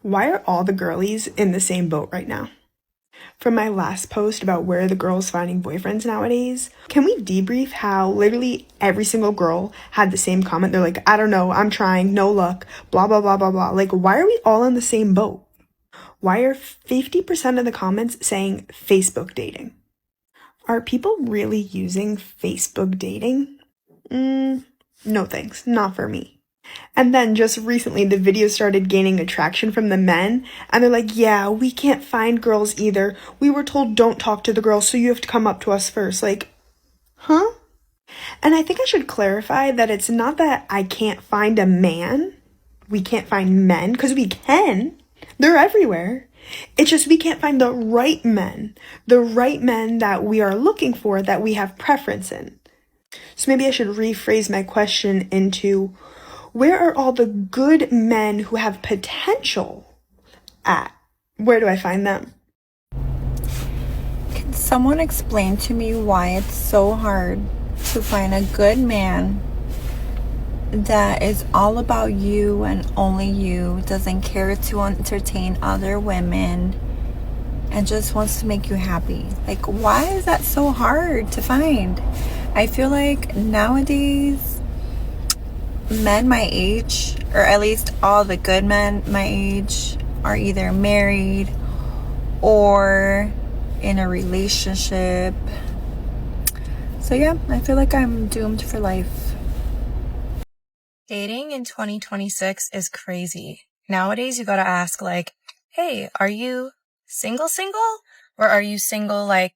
Why are all the girlies in the same boat right now? From my last post about where are the girls finding boyfriends nowadays, can we debrief how literally every single girl had the same comment? They're like, I don't know, I'm trying, no luck, blah, blah, blah, blah, blah. Like, why are we all in the same boat? Why are 50% of the comments saying Facebook dating? Are people really using Facebook dating? No thanks, not for me. And then just recently, the video started gaining attraction from the men, and they're like, yeah, we can't find girls either. We were told don't talk to the girls, so you have to come up to us first. Like, huh? And I think I should clarify that it's not that I can't find a man. We can't find men, because we can. They're everywhere. It's just we can't find the right men that we are looking for, that we have preference in. So maybe I should rephrase my question into, where are all the good men who have potential at? Where do I find them? Can someone explain to me why it's so hard to find a good man that is all about you and only you, doesn't care to entertain other women, and just wants to make you happy? Like, why is that so hard to find? I feel like nowadays, men my age, or at least all the good men my age, are either married or in a relationship. So yeah, I feel like I'm doomed for life. Dating in 2026 is crazy. Nowadays, you gotta ask, like, hey, are you single? Or are you single, like,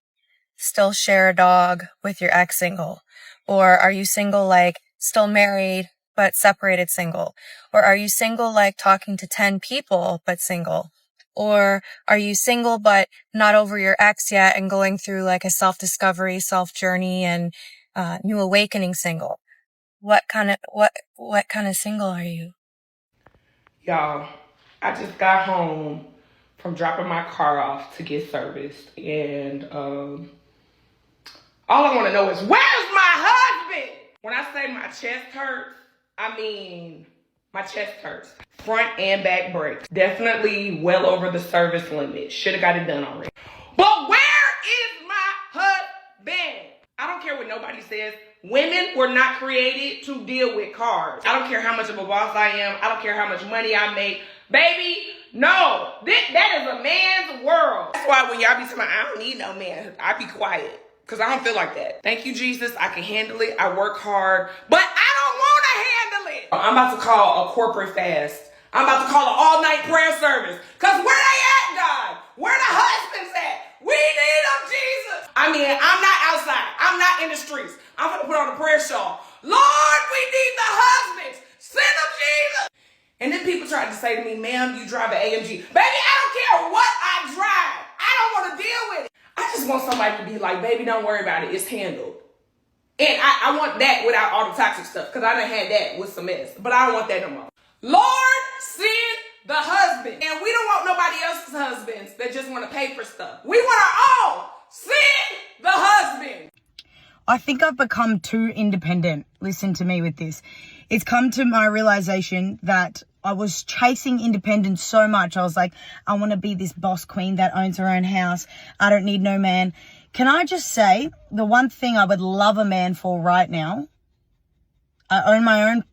still share a dog with your ex single? Or are you single, like, still married but separated single? Or are you single, like, talking to 10 people but single? Or are you single but not over your ex yet and going through, like, a self-discovery, self-journey, and new awakening single? What kind of single are you? Y'all, I just got home from dropping my car off to get serviced, and all I want to know is, where's my husband? When I say my chest hurts, I mean my chest hurts. Front and back brakes. Definitely well over the service limit. Should have got it done already. But where is my husband? I don't care what nobody says. Women were not created to deal with cars. I don't care how much of a boss I am. I don't care how much money I make. Baby, no. That is a man's world. That's why when y'all be saying, I don't need no man, I be quiet. Because I don't feel like that. Thank you, Jesus. I can handle it. I work hard. But I don't want to handle it. I'm about to call a corporate fast. I'm about to call an all-night prayer service. Because where they at, God? Where the husbands at? We need them, Jesus. I mean, I'm not outside. I'm not in the streets. I'm going to put on a prayer shawl. Lord, we need the husbands. Send them, Jesus. And then people tried to say to me, ma'am, you drive an AMG. Baby, I don't care what I drive. I don't want to deal with it. I just want somebody to be like, baby, don't worry about it. It's handled. And I want that without all the toxic stuff, because I done had that with some mess. But I don't want that no more. Lord, send the husband. And we don't want nobody else's husbands that just want to pay for stuff. We want our own. Send the husband. I think I've become too independent. Listen to me with this. It's come to my realization that I was chasing independence so much. I was like, I want to be this boss queen that owns her own house. I don't need no man. Can I just say, the one thing I would love a man for right now, I own my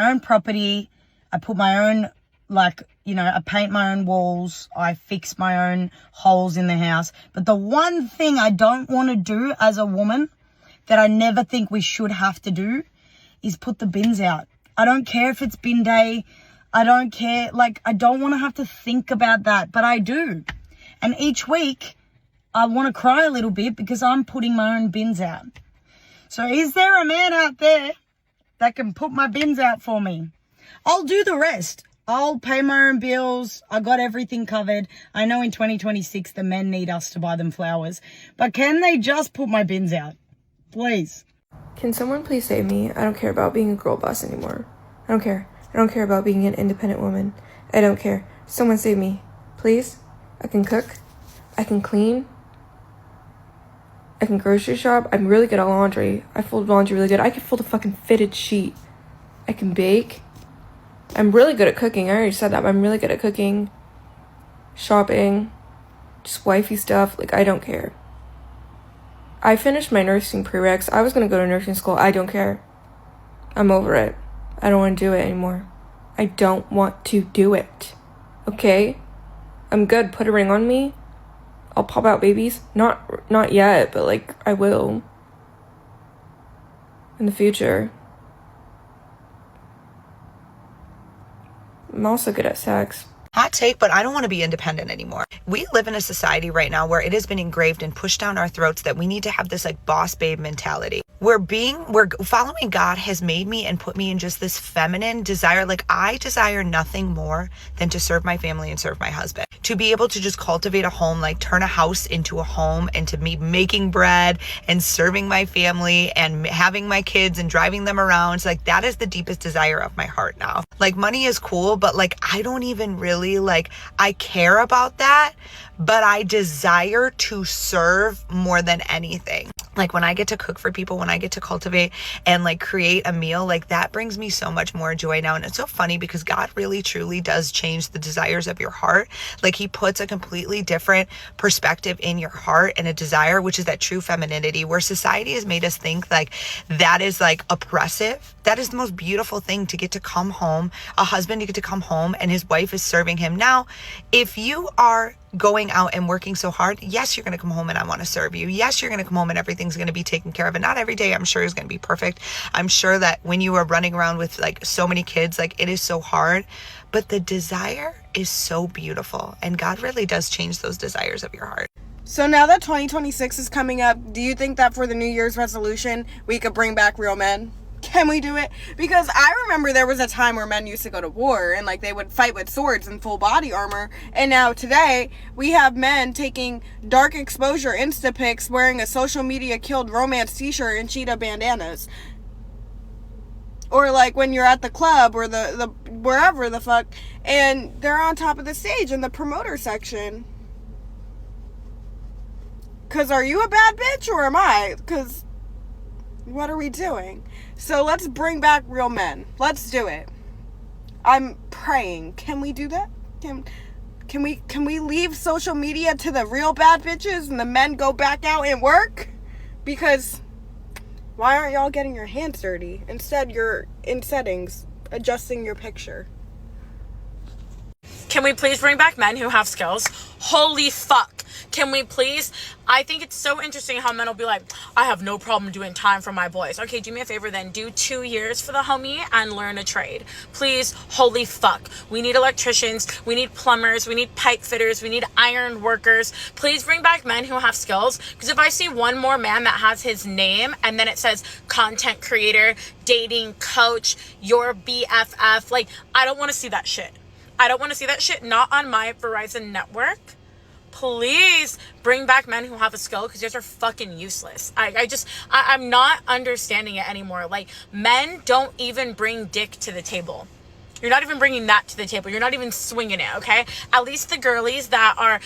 own property. I put my own, I paint my own walls. I fix my own holes in the house. But the one thing I don't want to do as a woman, that I never think we should have to do, is put the bins out. I don't care if it's bin day. I don't care. I don't want to have to think about that, but I do. And each week, I want to cry a little bit because I'm putting my own bins out. So is there a man out there that can put my bins out for me? I'll do the rest. I'll pay my own bills. I got everything covered. I know in 2026, the men need us to buy them flowers. But can they just put my bins out? Please. Can someone please save me? I don't care about being a girl boss anymore. I don't care. I don't care about being an independent woman. I don't care. Someone save me. Please? I can cook. I can clean. I can grocery shop. I'm really good at laundry. I fold laundry really good. I can fold a fucking fitted sheet. I can bake. I'm really good at cooking. I already said that, but I'm really good at cooking. shopping, just wifey stuff. Like, I don't care. I finished my nursing prereqs. I was gonna go to nursing school. I don't care. I'm over it. I don't want to do it anymore. I don't want to do it. Okay? I'm good. Put a ring on me. I'll pop out babies. Not yet, but like I will. In the future. I'm also good at sex. Hot take, but I don't want to be independent anymore. We live in a society right now where it has been engraved and pushed down our throats that we need to have this like boss babe mentality. We're following God has made me and put me in just this feminine desire. Like, I desire nothing more than to serve my family and serve my husband. To be able to just cultivate a home, like turn a house into a home, and to me making bread and serving my family and having my kids and driving them around. It's like, that is the deepest desire of my heart now. Like, money is cool, but like, I don't even really I care about that, but I desire to serve more than anything. Like, when I get to cook for people, when I get to cultivate and like create a meal, like that brings me so much more joy now. And it's so funny because God really truly does change the desires of your heart. Like, he puts a completely different perspective in your heart and a desire, which is that true femininity, where society has made us think like that is like oppressive. That is the most beautiful thing, to get to come home, a husband to get to come home and his wife is serving him. Now, if you are going out and working so hard, yes, you're going to come home and I want to serve you. Yes, you're going to come home and everything's going to be taken care of. And not every day, I'm sure, is going to be perfect. I'm sure that when you are running around with like so many kids, like it is so hard, but the desire is so beautiful. And God really does change those desires of your heart. So now that 2026 is coming up, do you think that for the New Year's resolution, we could bring back real men? Can we do it? Because I remember there was a time where men used to go to war and like they would fight with swords and full body armor. And now today we have men taking dark exposure Insta pics, wearing a social media killed romance t-shirt and cheetah bandanas. Or like when you're at the club or the wherever the fuck, and they're on top of the stage in the promoter section. Cause are you a bad bitch or am I? Cause what are we doing? So let's bring back real men. Let's do it. I'm praying. Can we do that? Can we leave social media to the real bad bitches and the men go back out and work? Because why aren't y'all getting your hands dirty? Instead, you're in settings, adjusting your picture. Can we please bring back men who have skills? Holy fuck. Can we please? I think it's so interesting how men will be like, I have no problem doing time for my boys. Okay, do me a favor then. Do 2 years for the homie and learn a trade. Please, holy fuck. We need electricians. We need plumbers. We need pipe fitters. We need iron workers. Please bring back men who have skills. Because if I see one more man that has his name and then it says content creator, dating coach, your BFF, like, I don't want to see that shit. I don't want to see that shit. Not on my Verizon network. Please bring back men who have a skill, because you guys are fucking useless. I'm not understanding it anymore. Like, men don't even bring dick to the table. You're not even bringing that to the table. You're not even swinging it, okay? At least the girlies that are,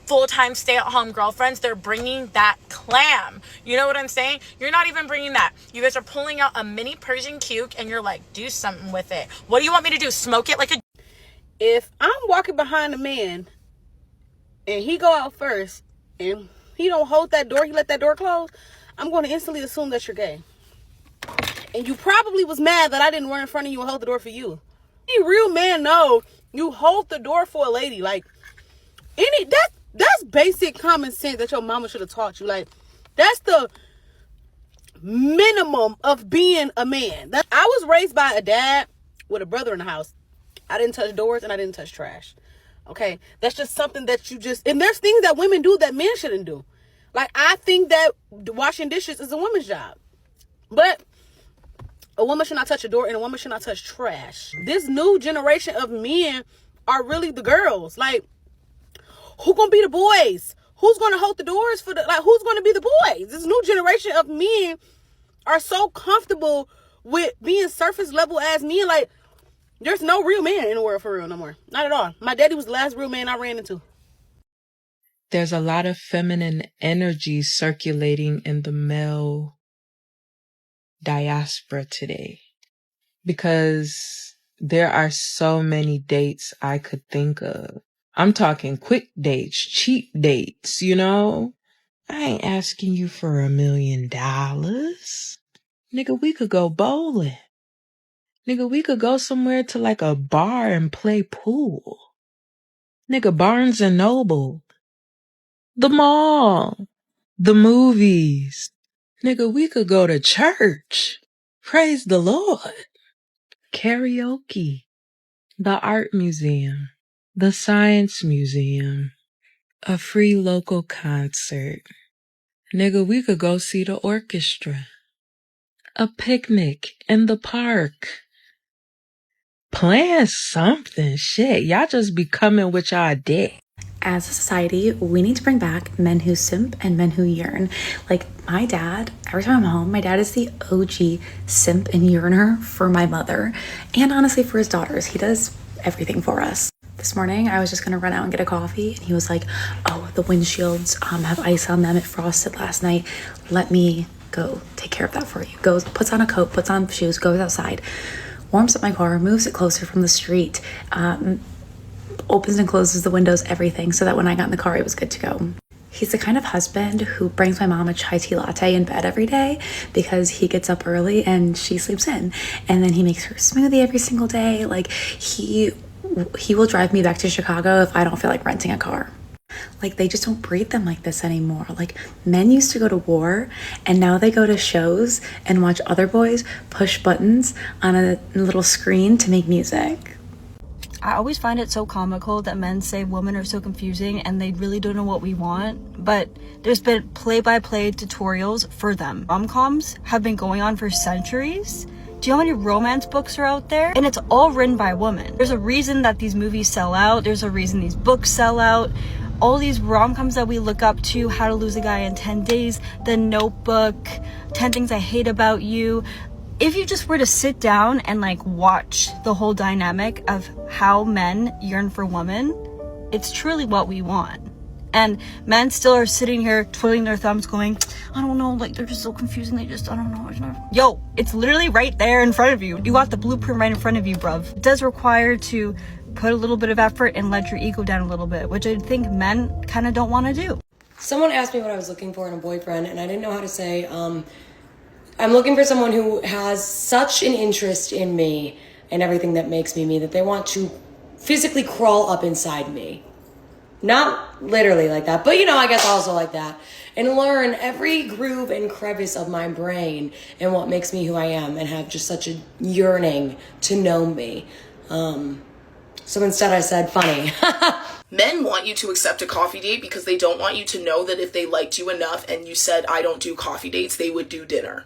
full-time stay-at-home girlfriends, they're bringing that clam. You know what I'm saying? You're not even bringing that. You guys are pulling out a mini Persian cuke and you're like, do something with it. What do you want me to do? Smoke it like a... If I'm walking behind a man and he go out first and he don't hold that door, he let that door close, I'm going to instantly assume that you're gay. And you probably was mad that I didn't run in front of you and hold the door for you. Any real man know you hold the door for a lady. Like, that's basic common sense that your mama should have taught you. Like, that's the minimum of being a man. I was raised by a dad with a brother in the house. I didn't touch doors and I didn't touch trash. Okay, that's just something that and there's things that women do that men shouldn't do. Like, I think that washing dishes is a woman's job. But a woman should not touch a door and a woman should not touch trash. This new generation of men are really the girls. Like, who gonna be the boys? Who's gonna hold the doors who's gonna be the boys? This new generation of men are so comfortable with being surface level as men. Like, there's no real man in the world for real no more. Not at all. My daddy was the last real man I ran into. There's a lot of feminine energy circulating in the male diaspora today, because there are so many dates I could think of I'm talking quick dates, cheap dates, you know? I ain't asking you for $1 million. Nigga, we could go bowling. Nigga, we could go somewhere to like a bar and play pool. Nigga, Barnes and Noble. The mall. The movies. Nigga, we could go to church. Praise the Lord. Karaoke. The art museum. The science museum. A free local concert. Nigga, we could go see the orchestra. A picnic in the park. Plan something. Shit, y'all just be coming with y'all dick. As a society, we need to bring back men who simp and men who yearn. Like my dad, every time I'm home, my dad is the OG simp and yearner for my mother and honestly for his daughters. He does everything for us. This morning, I was just gonna run out and get a coffee, and he was like, oh, the windshields have ice on them. It frosted last night. Let me go take care of that for you. Goes, puts on a coat, puts on shoes, goes outside, warms up my car, moves it closer from the street, opens and closes the windows, everything, so that when I got in the car, it was good to go. He's the kind of husband who brings my mom a chai tea latte in bed every day because he gets up early and she sleeps in. And then he makes her a smoothie every single day. Like, he will drive me back to Chicago if I don't feel like renting a car. Like, they just don't breed them like this anymore. Like, men used to go to war, and now they go to shows and watch other boys push buttons on a little screen to make music. I always find it so comical that men say women are so confusing and they really don't know what we want, but there's been play-by-play tutorials for them. Rom-coms have been going on for centuries. Do you know how many romance books are out there? And it's all written by women. There's a reason that these movies sell out. There's a reason these books sell out. All these rom-coms that we look up to, How to Lose a Guy in 10 Days, The Notebook, 10 Things I Hate About You. If you just were to sit down and like watch the whole dynamic of how men yearn for women, it's truly what we want. And men still are sitting here twiddling their thumbs going, I don't know, like they're just so confusing, I don't know. Yo, it's literally right there in front of you. You got the blueprint right in front of you, bruv. It does require to put a little bit of effort and let your ego down a little bit, which I think men kind of don't want to do. Someone asked me what I was looking for in a boyfriend, and I didn't know how to say, I'm looking for someone who has such an interest in me and everything that makes me me that they want to physically crawl up inside me. Not literally like that, but I guess also like that. And learn every groove and crevice of my brain and what makes me who I am and have just such a yearning to know me. So instead I said funny. Men want you to accept a coffee date because they don't want you to know that if they liked you enough and you said, I don't do coffee dates, they would do dinner.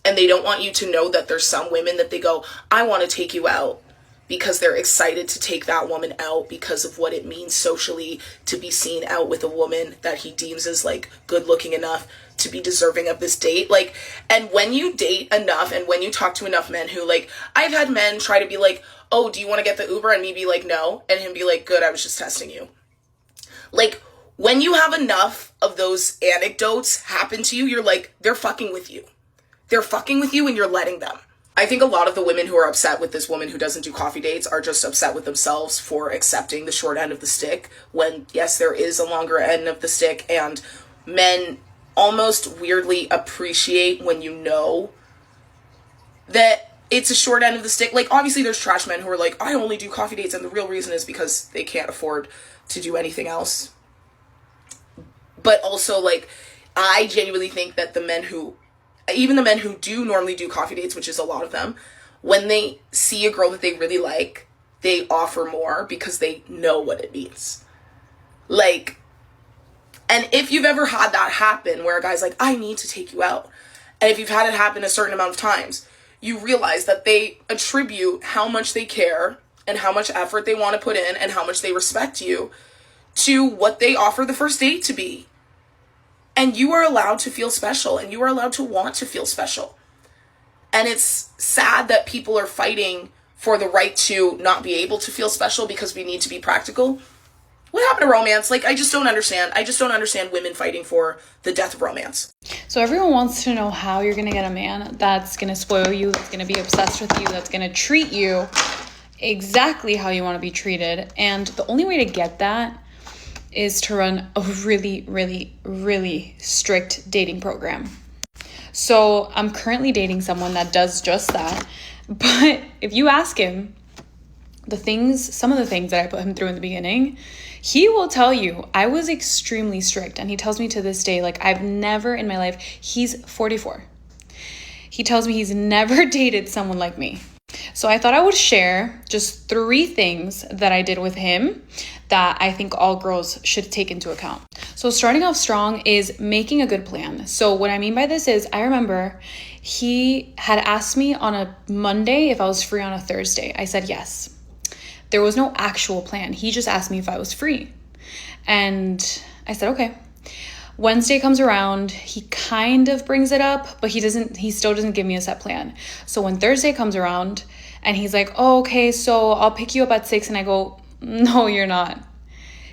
And they don't want you to know that there's some women that they go, I want to take you out, because they're excited to take that woman out because of what it means socially to be seen out with a woman that he deems as like good looking enough to be deserving of this date. Like, and when you date enough and when you talk to enough men who like, I've had men try to be like, oh, do you want to get the Uber? And me be like, no. And him be like, good, I was just testing you. Like, when you have enough of those anecdotes happen to you, you're like, they're fucking with you. They're fucking with you and you're letting them. I think a lot of the women who are upset with this woman who doesn't do coffee dates are just upset with themselves for accepting the short end of the stick when, yes, there is a longer end of the stick, and men almost weirdly appreciate when you know that it's a short end of the stick. Like, obviously there's trash men who are like, I only do coffee dates, and the real reason is because they can't afford to do anything else. But also, like, I genuinely think that even the men who do normally do coffee dates, which is a lot of them, when they see a girl that they really like, they offer more because they know what it means. Like, and if you've ever had that happen where a guy's like, I need to take you out, and if you've had it happen a certain amount of times, you realize that they attribute how much they care and how much effort they want to put in and how much they respect you to what they offer the first date to be. And you are allowed to feel special, and you are allowed to want to feel special. And it's sad that people are fighting for the right to not be able to feel special because we need to be practical. What happened to romance? Like, I just don't understand. I just don't understand women fighting for the death of romance. So everyone wants to know how you're going to get a man that's going to spoil you, that's going to be obsessed with you, that's going to treat you exactly how you want to be treated. And the only way to get that is to run a really, really, really strict dating program. So I'm currently dating someone that does just that. But if you ask him some of the things that I put him through in the beginning, he will tell you I was extremely strict. And he tells me to this day, like, I've never in my life, he's 44. He tells me he's never dated someone like me. So I thought I would share just 3 things that I did with him that I think all girls should take into account. So starting off strong is making a good plan. So what I mean by this is, I remember he had asked me on a Monday if I was free on a Thursday. I said yes. There was no actual plan. He just asked me if I was free. And I said, okay. Wednesday comes around, he kind of brings it up, but he still doesn't give me a set plan. So when Thursday comes around and he's like, oh, okay, so I'll pick you up at 6, and I go, no, you're not.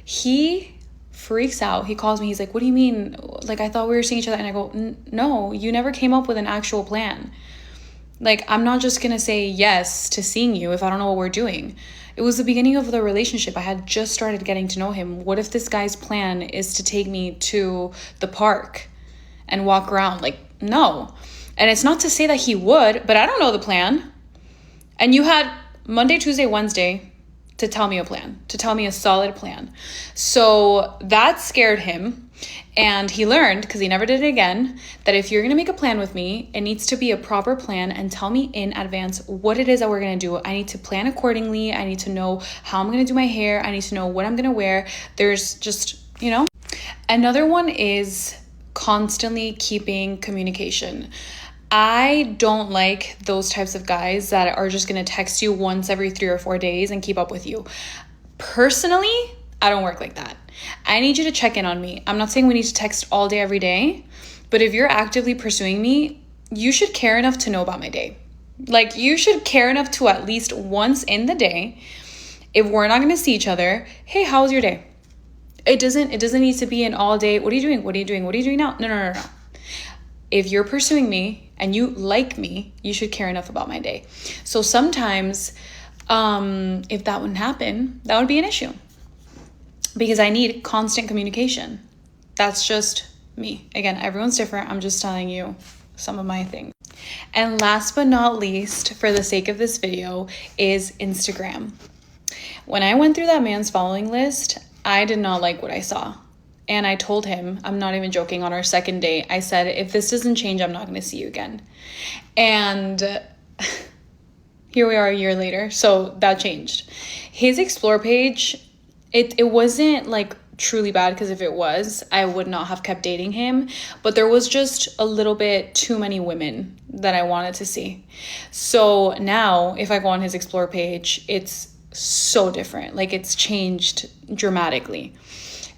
He freaks out. He calls me. He's like, what do you mean? Like, I thought we were seeing each other. And I go, no, you never came up with an actual plan. Like, I'm not just going to say yes to seeing you if I don't know what we're doing. It was the beginning of the relationship. I had just started getting to know him. What if this guy's plan is to take me to the park and walk around? Like, no. And it's not to say that he would, but I don't know the plan. And you had Monday, Tuesday, Wednesday to tell me a plan, to tell me a solid plan. So that scared him. And he learned, because he never did it again, that if you're going to make a plan with me, it needs to be a proper plan, and tell me in advance what it is that we're going to do. I need to plan accordingly. I need to know how I'm going to do my hair. I need to know what I'm going to wear. There's just, Another one is constantly keeping communication. I don't like those types of guys that are just going to text you once every 3 or 4 days and keep up with you. Personally, I don't work like that. I need you to check in on me. I'm not saying we need to text all day, every day, but if you're actively pursuing me, you should care enough to know about my day. Like, you should care enough to at least once in the day, if we're not going to see each other, hey, how was your day? It doesn't need to be an all day, what are you doing? What are you doing? What are you doing now? No. If you're pursuing me and you like me, you should care enough about my day. So sometimes, if that wouldn't happen, that would be an issue. Because I need constant communication. That's just me. Again, everyone's different. I'm just telling you some of my things. And last but not least, for the sake of this video, is Instagram. When I went through that man's following list, I did not like what I saw. And I told him, I'm not even joking, on our second date, I said, if this doesn't change, I'm not going to see you again. And here we are a year later. So that changed. His Explore page, it wasn't like truly bad, because if it was, I would not have kept dating him. But there was just a little bit too many women that I wanted to see. So now if I go on his Explore page, it's so different. Like, it's changed dramatically.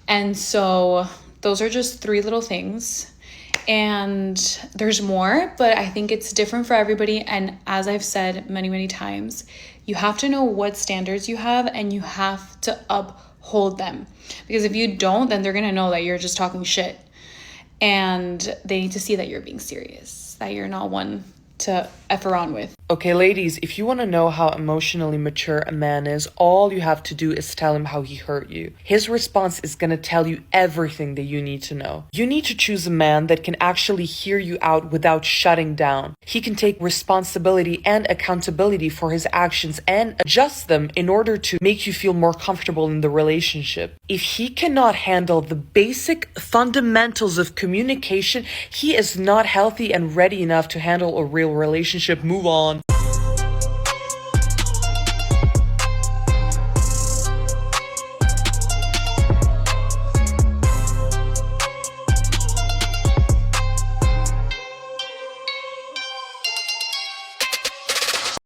And so those are just 3 little things. And there's more, but I think it's different for everybody. And as I've said many, many times, you have to know what standards you have, and you have to uphold them. Because if you don't, then they're going to know that you're just talking shit. And they need to see that you're being serious, that you're not one to F around with. Okay, ladies, if you want to know how emotionally mature a man is, all you have to do is tell him how he hurt you. His response is going to tell you everything that you need to know. You need to choose a man that can actually hear you out without shutting down. He can take responsibility and accountability for his actions and adjust them in order to make you feel more comfortable in the relationship. If he cannot handle the basic fundamentals of communication, he is not healthy and ready enough to handle a real relationship. Move on.